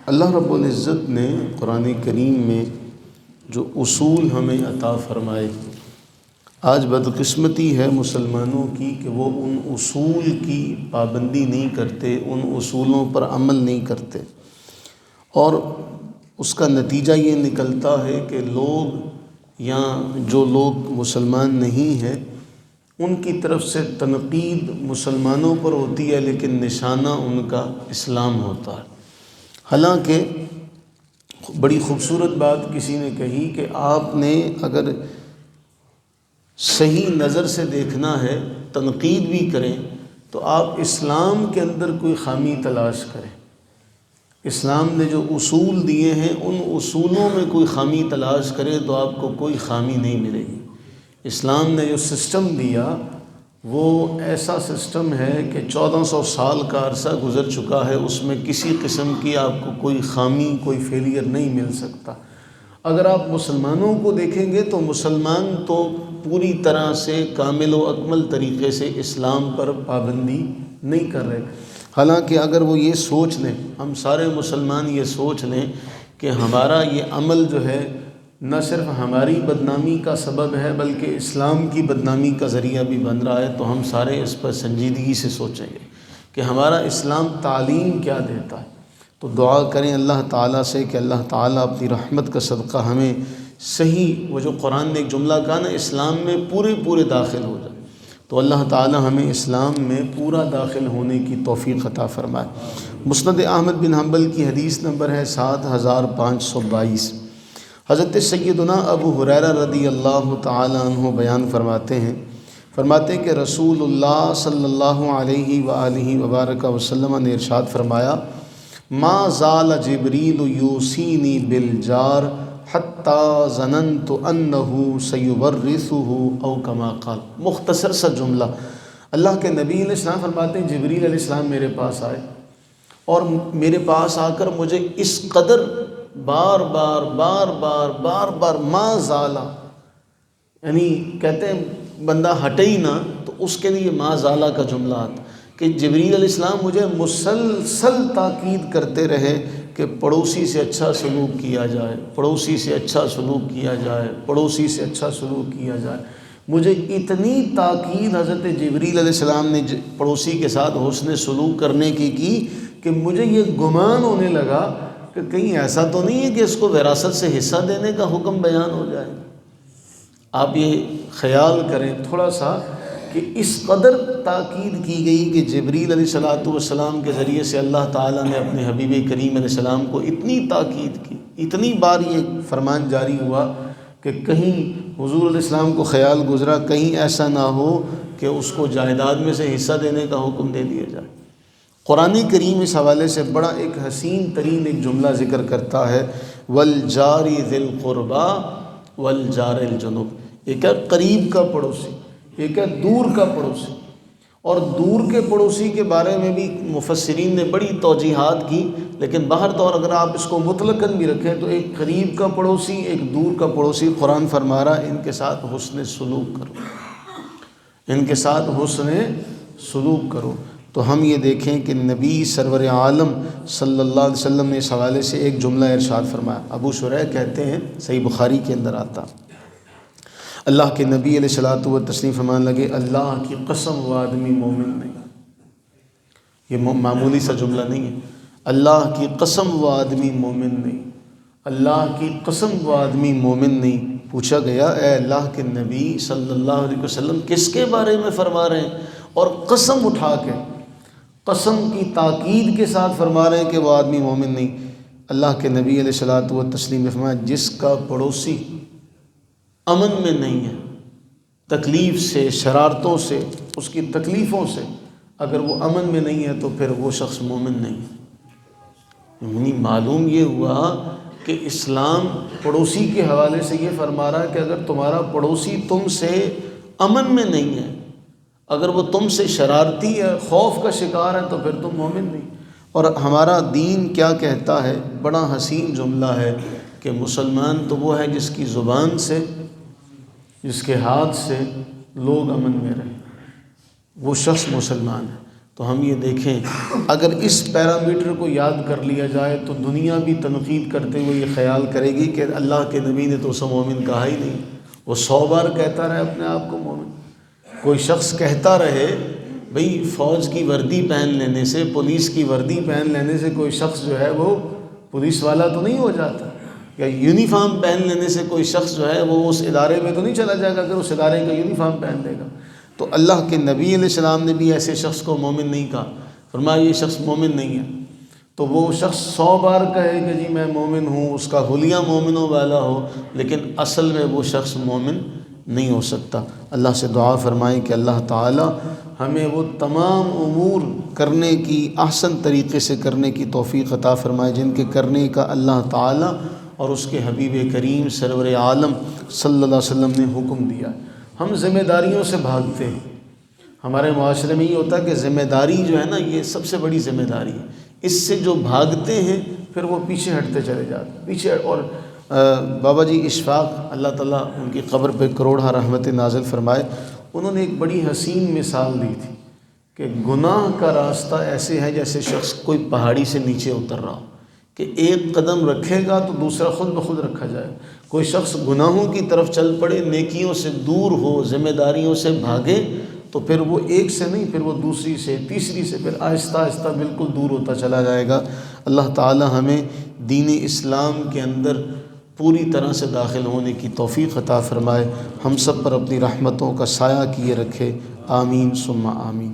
اللہ رب العزت نے قرآن کریم میں جو اصول ہمیں عطا فرمائے، آج بدقسمتی ہے مسلمانوں کی کہ وہ ان اصول کی پابندی نہیں کرتے، ان اصولوں پر عمل نہیں کرتے، اور اس کا نتیجہ یہ نکلتا ہے کہ لوگ یا جو لوگ مسلمان نہیں ہیں ان کی طرف سے تنقید مسلمانوں پر ہوتی ہے، لیکن نشانہ ان کا اسلام ہوتا ہے۔ حالانکہ بڑی خوبصورت بات کسی نے کہی کہ آپ نے اگر صحیح نظر سے دیکھنا ہے، تنقید بھی کریں تو آپ اسلام کے اندر کوئی خامی تلاش کریں۔ اسلام نے جو اصول دیے ہیں ان اصولوں میں کوئی خامی تلاش کرے تو آپ کو کوئی خامی نہیں ملے گی۔ اسلام نے جو سسٹم دیا وہ ایسا سسٹم ہے کہ 1400 سال کا عرصہ گزر چکا ہے، اس میں کسی قسم کی آپ کو کوئی خامی، کوئی فیلئر نہیں مل سکتا۔ اگر آپ مسلمانوں کو دیکھیں گے تو مسلمان تو پوری طرح سے کامل و اکمل طریقے سے اسلام پر پابندی نہیں کر رہے۔ حالانکہ اگر وہ یہ سوچ لیں، ہم سارے مسلمان یہ سوچ لیں کہ ہمارا یہ عمل جو ہے نہ صرف ہماری بدنامی کا سبب ہے بلکہ اسلام کی بدنامی کا ذریعہ بھی بن رہا ہے، تو ہم سارے اس پر سنجیدگی سے سوچیں گے کہ ہمارا اسلام تعلیم کیا دیتا ہے۔ تو دعا کریں اللہ تعالیٰ سے کہ اللہ تعالیٰ اپنی رحمت کا صدقہ ہمیں صحیح، وہ جو قرآن نے ایک جملہ کہا نا، اسلام میں پورے داخل ہو جائے، تو اللہ تعالیٰ ہمیں اسلام میں پورا داخل ہونے کی توفیق عطا فرمائے۔ مسند احمد بن حنبل کی حدیث نمبر ہے 7522۔ حضرت سیدنا ابو ہریرہ رضی اللہ تعالیٰ عنہ بیان فرماتے ہیں کہ رسول اللہ صلی اللہ علیہ وآلہ وبارک وسلم نے ارشاد فرمایا، ما زال جبریل یوصینی بالجار حتی ظننت انہ سیورثہ او کما قال۔ مختصر سا جملہ، اللہ کے نبی علیہ السلام فرماتے ہیں جبریل علیہ السلام میرے پاس آئے اور میرے پاس آ کر مجھے اس قدر بار بار ما زالا، یعنی کہتے ہیں بندہ ہٹے ہی نہ تو اس کے لیے ما زالا کا جملہ آتا کہ جبریل علیہ السلام مجھے مسلسل تاکید کرتے رہے کہ پڑوسی سے اچھا سلوک کیا جائے، پڑوسی سے اچھا سلوک کیا جائے، پڑوسی سے اچھا سلوک کیا جائے۔ مجھے اتنی تاکید حضرت جبریل علیہ السلام نے پڑوسی کے ساتھ حسن سلوک کرنے کی کہ مجھے یہ گمان ہونے لگا کہ کہیں ایسا تو نہیں ہے کہ اس کو وراثت سے حصہ دینے کا حکم بیان ہو جائے۔ آپ یہ خیال کریں تھوڑا سا کہ اس قدر تاکید کی گئی کہ جبریل علیہ السلام کے ذریعے سے اللہ تعالیٰ نے اپنے حبیب کریم علیہ السلام کو اتنی تاکید کی، اتنی بار یہ فرمان جاری ہوا کہ کہیں حضور علیہ السلام کو خیال گزرا کہیں ایسا نہ ہو کہ اس کو جائیداد میں سے حصہ دینے کا حکم دے دیا جائے۔ قرآن کریم اس حوالے سے بڑا ایک حسین ترین ایک جملہ ذکر کرتا ہے، والجار ذی القربى والجار الجنب۔ ایک ہے قریب کا پڑوسی، ایک ہے دور کا پڑوسی، اور دور کے پڑوسی کے بارے میں بھی مفسرین نے بڑی توجیحات کی، لیکن باہر طور اگر آپ اس کو مطلقاً بھی رکھیں تو ایک قریب کا پڑوسی، ایک دور کا پڑوسی، قرآن فرما رہا ان کے ساتھ حسن سلوک کرو، ان کے ساتھ حسن سلوک کرو۔ تو ہم یہ دیکھیں کہ نبی سرور عالم صلی اللہ علیہ وسلم نے اس حوالے سے ایک جملہ ارشاد فرمایا۔ ابو شریح کہتے ہیں، صحیح بخاری کے اندر آتا، اللہ کے نبی علیہ الصلوۃ والتسلیم فرمانے لگے، اللہ کی قسم وہ آدمی مومن نہیں۔ یہ معمولی سا جملہ نہیں ہے، اللہ کی قسم وہ آدمی مومن نہیں، اللہ کی قسم وہ آدمی مومن نہیں۔ پوچھا گیا، اے اللہ کے نبی صلی اللہ علیہ وسلم کس کے بارے میں فرما رہے ہیں؟ اور قسم اٹھا کے، قسم کی تاکید کے ساتھ فرما رہے ہیں کہ وہ آدمی مومن نہیں۔ اللہ کے نبی علیہ الصلوۃ والتسلیم نے فرمایا، جس کا پڑوسی امن میں نہیں ہے، تکلیف سے، شرارتوں سے، اس کی تکلیفوں سے، اگر وہ امن میں نہیں ہے تو پھر وہ شخص مومن نہیں ہے۔ یعنی معلوم یہ ہوا کہ اسلام پڑوسی کے حوالے سے یہ فرما رہا ہے کہ اگر تمہارا پڑوسی تم سے امن میں نہیں ہے، اگر وہ تم سے شرارتی ہے، خوف کا شکار ہے، تو پھر تم مومن نہیں۔ اور ہمارا دین کیا کہتا ہے؟ بڑا حسین جملہ ہے کہ مسلمان تو وہ ہے جس کی زبان سے، جس کے ہاتھ سے لوگ امن میں رہیں، وہ شخص مسلمان ہے۔ تو ہم یہ دیکھیں اگر اس پیرامیٹر کو یاد کر لیا جائے تو دنیا بھی تنقید کرتے ہوئے یہ خیال کرے گی کہ اللہ کے نبی نے تو اسے مومن کہا ہی نہیں، وہ 100 بار کہتا رہے اپنے آپ کو مومن۔ کوئی شخص کہتا رہے بھئی فوج کی وردی پہن لینے سے، پولیس کی وردی پہن لینے سے کوئی شخص جو ہے وہ پولیس والا تو نہیں ہو جاتا، یا یونیفارم پہن لینے سے کوئی شخص جو ہے وہ اس ادارے میں تو نہیں چلا جائے گا اگر اس ادارے کا یونیفارم پہن لے گا۔ تو اللہ کے نبی علیہ السلام نے بھی ایسے شخص کو مومن نہیں کہا، فرمایا یہ شخص مومن نہیں ہے۔ تو وہ شخص 100 بار کہے کہ جی میں مومن ہوں، اس کا حلیہ مومنوں والا ہو، لیکن اصل میں وہ شخص مومن نہیں ہو سکتا۔ اللہ سے دعا فرمائیں کہ اللہ تعالی ہمیں وہ تمام امور کرنے کی احسن طریقے سے کرنے کی توفیق عطا فرمائے جن کے کرنے کا اللہ تعالی اور اس کے حبیب کریم سرور عالم صلی اللہ علیہ وسلم نے حکم دیا۔ ہم ذمہ داریوں سے بھاگتے ہیں، ہمارے معاشرے میں یہ ہوتا ہے کہ ذمہ داری جو ہے نا یہ سب سے بڑی ذمہ داری ہے، اس سے جو بھاگتے ہیں پھر وہ پیچھے ہٹتے چلے جاتے ہیں پیچھے۔ اور بابا جی اشفاق اللہ تعالیٰ ان کی قبر پہ کروڑہ رحمت نازل فرمائے، انہوں نے ایک بڑی حسین مثال دی تھی کہ گناہ کا راستہ ایسے ہے جیسے شخص کوئی پہاڑی سے نیچے اتر رہا ہو، کہ ایک قدم رکھے گا تو دوسرا خود بخود رکھا جائے۔ کوئی شخص گناہوں کی طرف چل پڑے، نیکیوں سے دور ہو، ذمہ داریوں سے بھاگے، تو پھر وہ ایک سے نہیں، پھر وہ دوسری سے، تیسری سے، پھر آہستہ آہستہ بالکل دور ہوتا چلا جائے گا۔ اللہ تعالی ہمیں دین اسلام کے اندر پوری طرح سے داخل ہونے کی توفیق عطا فرمائے، ہم سب پر اپنی رحمتوں کا سایہ کیے رکھے، آمین ثم آمین۔